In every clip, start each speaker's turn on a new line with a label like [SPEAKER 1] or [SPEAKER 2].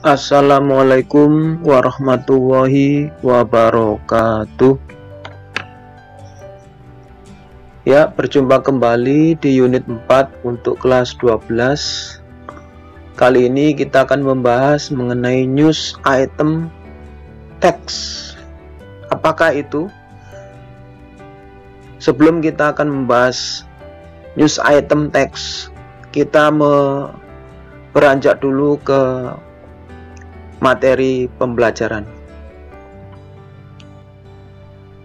[SPEAKER 1] Assalamualaikum warahmatullahi wabarakatuh. Ya, berjumpa kembali di unit 4 untuk kelas 12. Kali ini kita akan membahas mengenai news item text. Apakah itu? Sebelum kita akan membahas news item text, kita beranjak dulu ke materi pembelajaran.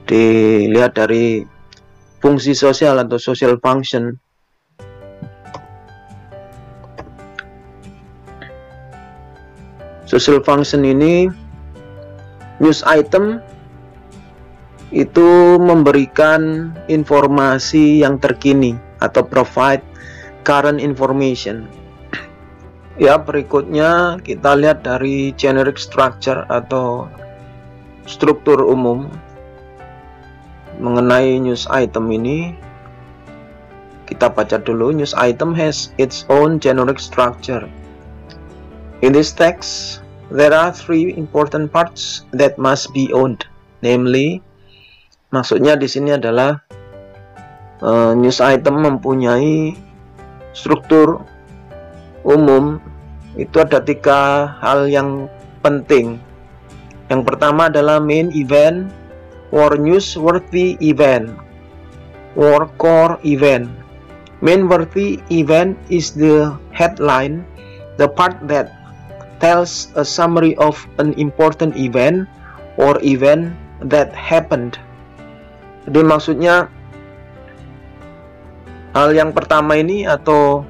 [SPEAKER 1] Dilihat dari fungsi sosial atau social function. Social function ini, news item itu memberikan informasi yang terkini atau provide current information. Ya, berikutnya kita lihat dari generic structure atau struktur umum mengenai news item ini. Kita baca dulu. News item has its own generic structure. In this text, there are three important parts that must be owned. Namely, maksudnya di sini adalah news item mempunyai struktur umum. Itu ada tiga hal yang penting. Yang pertama adalah main event or newsworthy event or core event. Mainworthy event is the headline, the part that tells a summary of an important event or event that happened. Jadi maksudnya hal yang pertama ini atau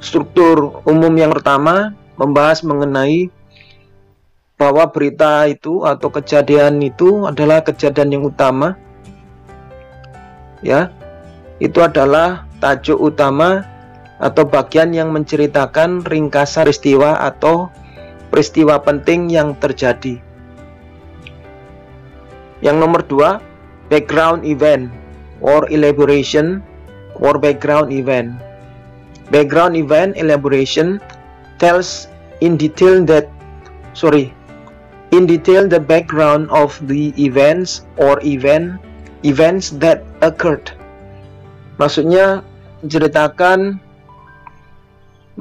[SPEAKER 1] struktur umum yang pertama membahas mengenai bahwa berita itu atau kejadian itu adalah kejadian yang utama. Ya, itu adalah tajuk utama atau bagian yang menceritakan ringkasan peristiwa atau peristiwa penting yang terjadi. Yang nomor dua, background event or elaboration or background event. Background event elaboration tells in detail the background of the events or events that occurred. Maksudnya menceritakan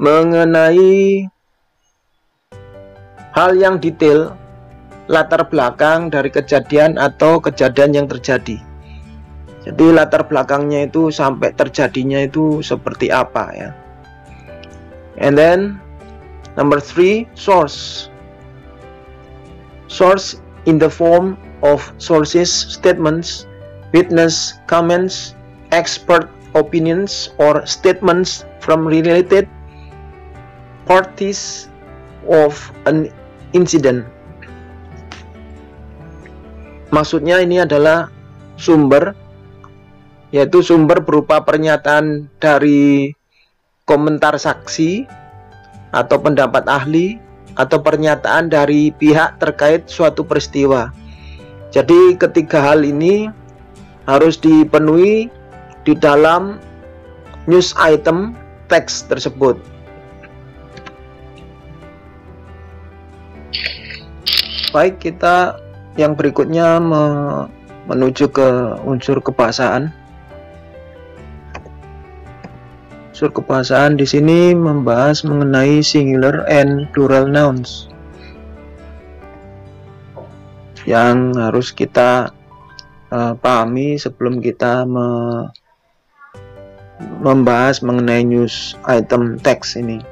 [SPEAKER 1] mengenai hal yang detail, latar belakang dari kejadian atau kejadian yang terjadi. Jadi latar belakangnya itu sampai terjadinya itu seperti apa ya. And then number 3, source. Source in the form of sources, statements, witness comments, expert opinions, or statements from related parties of an incident. Maksudnya ini adalah sumber, yaitu sumber berupa pernyataan dari komentar saksi atau pendapat ahli atau pernyataan dari pihak terkait suatu peristiwa. Jadi ketiga hal ini harus dipenuhi di dalam news item teks tersebut. Baik, kita yang berikutnya menuju ke unsur kebahasaan. Unsur kebahasaan di sini membahas mengenai singular and plural nouns yang harus kita pahami sebelum kita membahas mengenai news item text ini,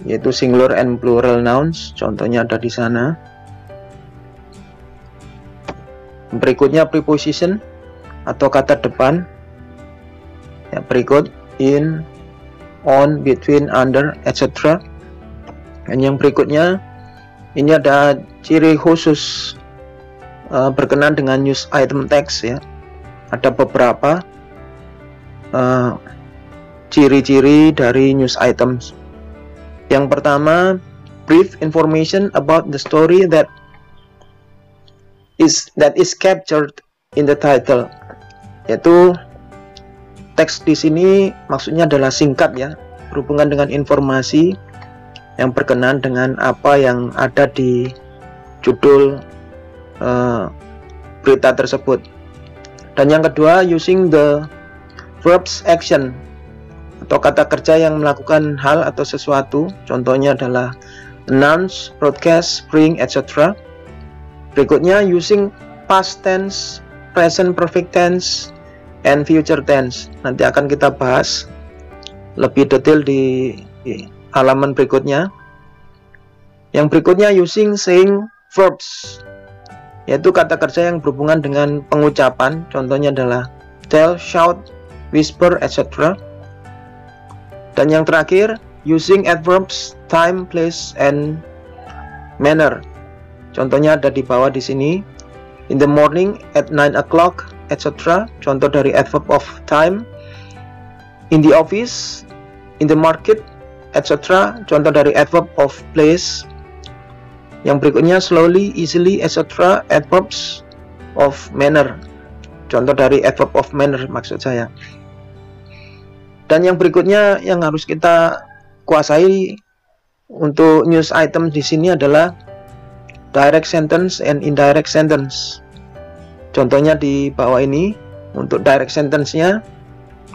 [SPEAKER 1] yaitu singular and plural nouns. Contohnya ada di sana. Berikutnya preposition atau kata depan. Ya, berikut in, on, between, under, etc. Dan yang berikutnya ini ada ciri khusus berkenaan dengan news item text ya. Ada beberapa ciri-ciri dari news items. Yang pertama, brief information about the story that is captured in the title, yaitu teks di sini maksudnya adalah singkat ya, berhubungan dengan informasi yang berkenaan dengan apa yang ada di judul berita tersebut. Dan yang kedua, using the verbs action atau kata kerja yang melakukan hal atau sesuatu. Contohnya adalah announce, broadcast, bring, etc. Berikutnya, using past tense, present perfect tense, and future tense. Nanti akan kita bahas lebih detail di halaman berikutnya. Yang berikutnya, using saying verbs, yaitu kata kerja yang berhubungan dengan pengucapan. Contohnya adalah tell, shout, whisper, etc. Dan yang terakhir, using adverbs, time, place, and manner. Contohnya ada di bawah di sini. In the morning, at 9 o'clock, etc. Contoh dari adverb of time. In the office, in the market, etc. Contoh dari adverb of place. Yang berikutnya, slowly, easily, etc. Adverbs of manner. Contoh dari adverb of manner maksud saya. Dan yang berikutnya yang harus kita kuasai untuk news item di sini adalah direct sentence and indirect sentence. Contohnya di bawah ini. Untuk direct sentence-nya,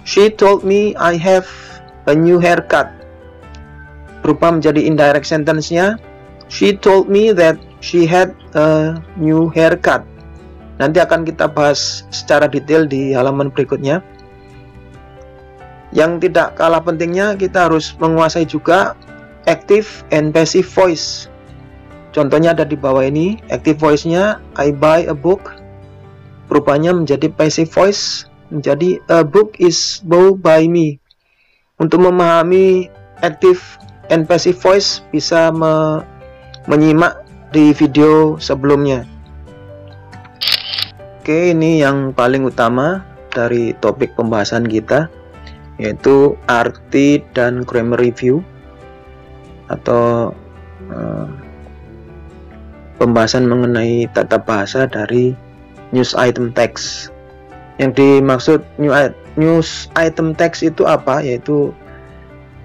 [SPEAKER 1] she told me I have a new haircut. Berubah menjadi indirect sentence-nya, she told me that she had a new haircut. Nanti akan kita bahas secara detail di halaman berikutnya. Yang tidak kalah pentingnya, kita harus menguasai juga active and passive voice. Contohnya ada di bawah ini. Active voice-nya, I buy a book. Berubahnya menjadi passive voice, menjadi a book is bought by me. Untuk memahami active and passive voice, bisa menyimak di video sebelumnya. Oke, ini yang paling utama dari topik pembahasan kita, yaitu arti dan grammar review atau pembahasan mengenai tata bahasa dari news item text. Yang dimaksud news item text itu apa? Yaitu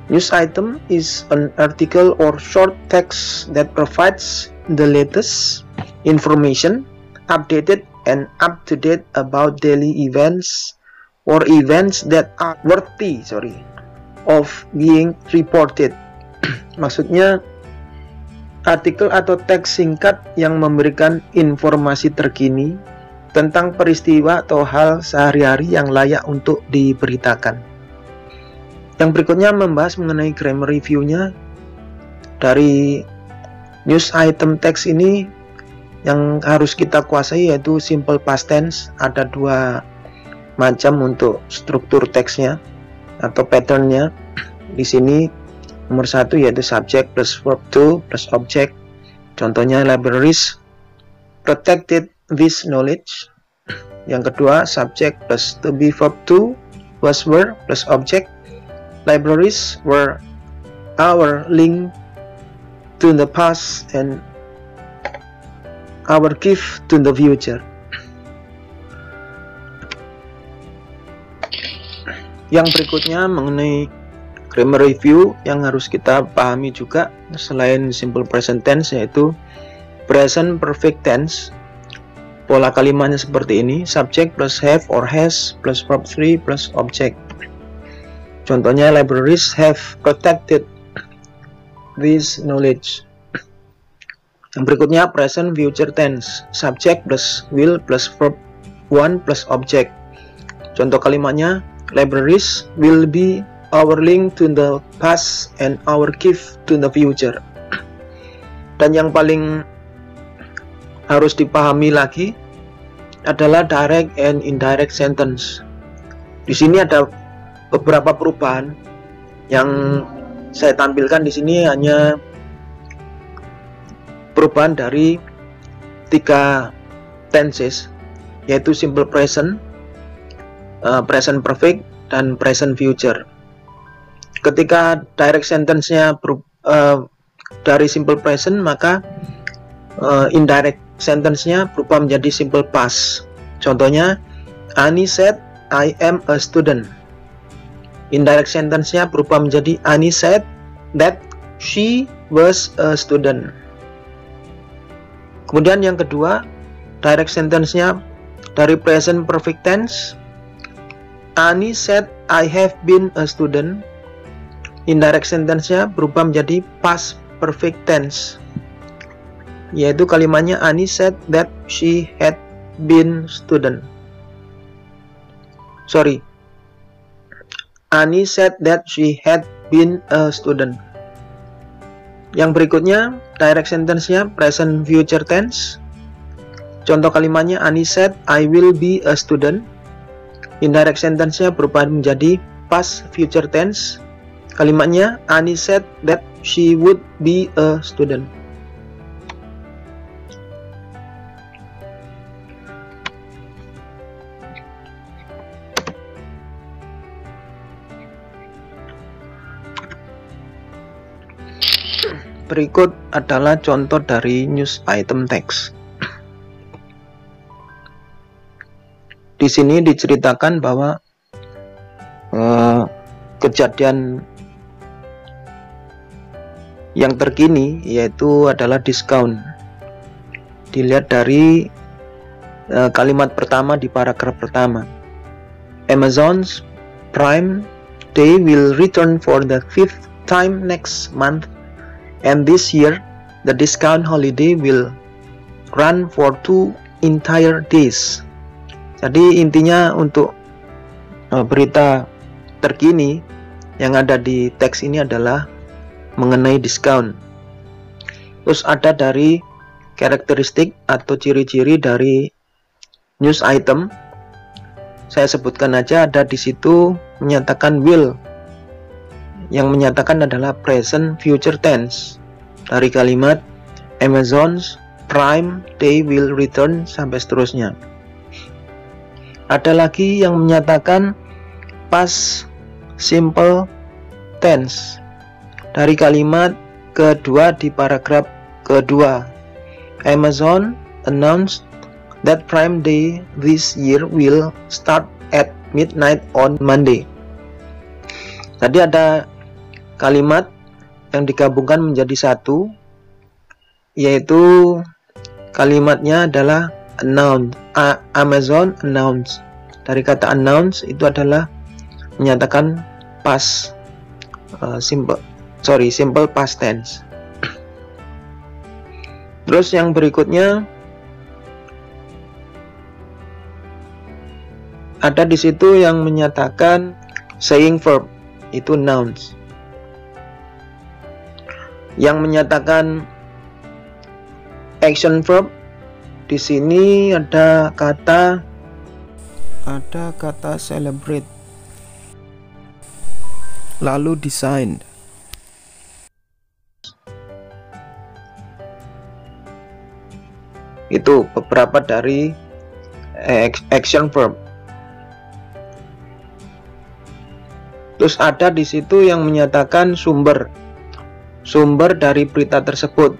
[SPEAKER 1] news item is an article or short text that provides the latest information, updated and up-to-date about daily events or events that are worthy of being reported. Maksudnya artikel atau teks singkat yang memberikan informasi terkini tentang peristiwa atau hal sehari-hari yang layak untuk diberitakan. Yang berikutnya membahas mengenai grammar review-nya. Dari news item text ini yang harus kita kuasai yaitu simple past tense. Ada dua macam untuk struktur teksnya atau patternnya. Di sini nomor satu yaitu subject plus verb to plus object. Contohnya libraries protected this knowledge. Yang kedua subject plus to be verb to was were plus object. Libraries were our link to the past and our gift to the future. Yang berikutnya mengenai grammar review yang harus kita pahami juga selain simple present tense, yaitu present perfect tense. Pola kalimatnya seperti ini, subject plus have or has plus verb 3 plus object. Contohnya libraries have protected this knowledge. Yang berikutnya present future tense, subject plus will plus verb 1 plus object. Contoh kalimatnya, libraries will be our link to the past and our gift to the future. Dan yang paling harus dipahami lagi adalah direct and indirect sentence. Di sini ada beberapa perubahan yang saya tampilkan di sini, hanya perubahan dari 3 tenses, yaitu simple present, present perfect, dan present future. Ketika direct sentence-nya dari simple present, maka indirect sentence-nya berubah menjadi simple past. Contohnya, Ani said I am a student. Indirect sentence-nya berubah menjadi Ani said that she was a student. Kemudian yang kedua, direct sentence-nya dari present perfect tense. Annie said I have been a student. Indirect sentence-nya berubah menjadi past perfect tense, yaitu kalimatnya Annie said that she had been student. Annie said that she had been a student. Yang berikutnya, direct sentence-nya present future tense. Contoh kalimatnya Annie said I will be a student. Indirect sentence-nya berubah menjadi past future tense. Kalimatnya Annie said that she would be a student. Berikut adalah contoh dari news item text. Di sini diceritakan bahwa kejadian yang terkini yaitu adalah diskon. Dilihat dari kalimat pertama di paragraf pertama. Amazon's Prime Day will return for the 5th time next month. And this year, the discount holiday will run for 2 entire days. Jadi intinya untuk berita terkini yang ada di teks ini adalah mengenai diskon. Terus ada dari karakteristik atau ciri-ciri dari news item. Saya sebutkan aja, ada di situ menyatakan will. Yang menyatakan adalah present future tense dari kalimat Amazon's Prime Day will return sampai seterusnya. Ada lagi yang menyatakan past simple tense dari kalimat kedua di paragraf kedua. Amazon announced that Prime Day this year will start at midnight on Monday. Tadi ada kalimat yang digabungkan menjadi satu, yaitu kalimatnya adalah announce. Amazon announce. Dari kata announce itu adalah menyatakan past simple past tense. Terus yang berikutnya ada di situ yang menyatakan saying verb, itu nouns. Yang menyatakan action verb, di sini ada kata celebrate, lalu design. Itu beberapa dari action verb. Terus ada di situ yang menyatakan sumber dari berita tersebut.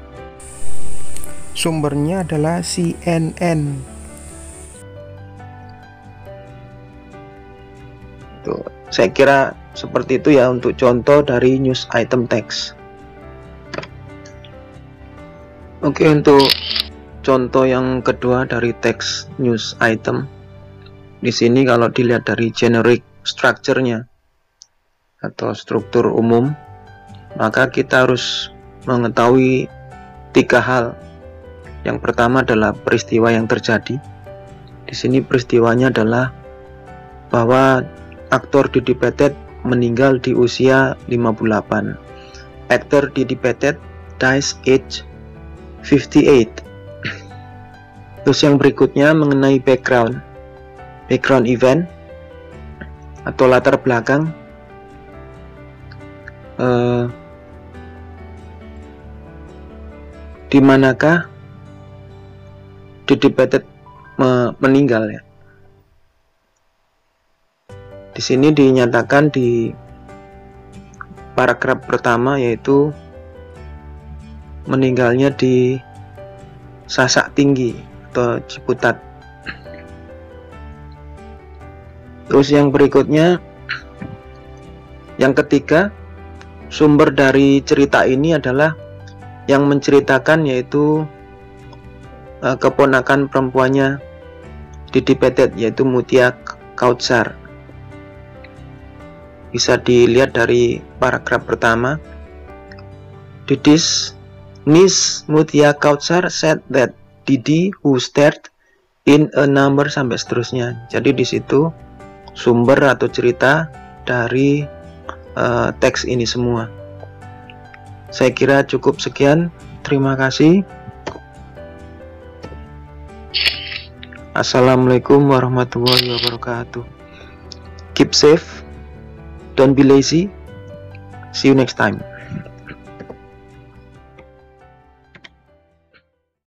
[SPEAKER 1] Sumbernya adalah CNN. Tuh, saya kira seperti itu ya untuk contoh dari news item text. Oke, untuk contoh yang kedua dari teks news item. Di sini kalau dilihat dari generic structure-nya atau struktur umum, maka kita harus mengetahui 3 hal. Yang pertama adalah peristiwa yang terjadi. Di sini peristiwanya adalah bahwa aktor Didi Petet meninggal di usia 58. Actor Didi Petet dies age 58. Terus yang berikutnya mengenai background event atau latar belakang. Di manakah Didi Petet meninggal ya? Di sini dinyatakan di paragraf pertama, yaitu meninggalnya di Sasak Tinggi atau Ciputat. Terus yang berikutnya, yang ketiga, sumber dari cerita ini adalah yang menceritakan yaitu keponakan perempuannya Didi Petet, yaitu Mutia Kautsar. Bisa dilihat dari paragraf pertama. Didi's niece Mutia Kautsar said that Didi who starred in a number, sampai seterusnya. Jadi di situ sumber atau cerita dari teks ini semua. Saya kira cukup sekian. Terima kasih. Assalamualaikum warahmatullahi wabarakatuh. Keep safe. Don't be lazy. See you next time.